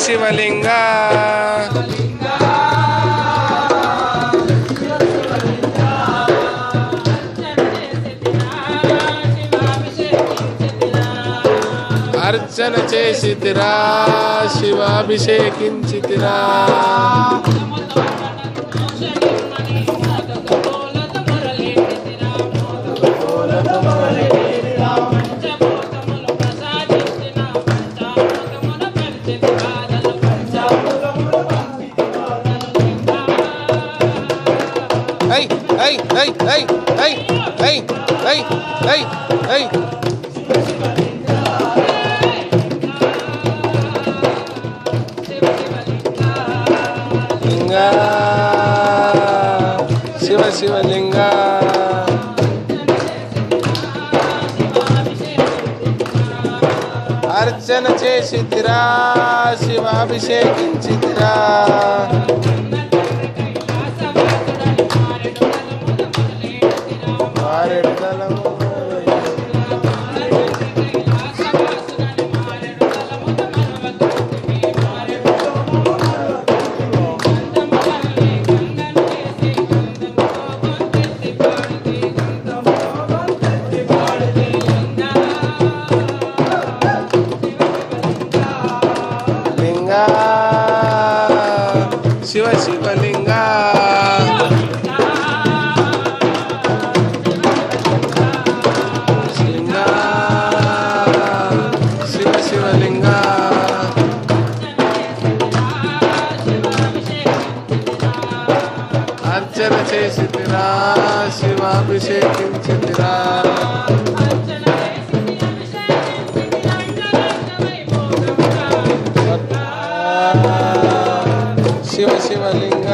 శివలింగ అర్చన చేసితిరా శివాభిషేకించితిరా ఐ ఐ ఐ ఐ ఐ ఐ ఐ ఐ ఐ లింగ శివ శివలింగ అర్చన చేసితిరా శివాభిషేకించితిరా శివ శివలింగ శివ శివలింగ అర్చన చేసితిరా శివాభిషేకించితిరా శివ శివలింగ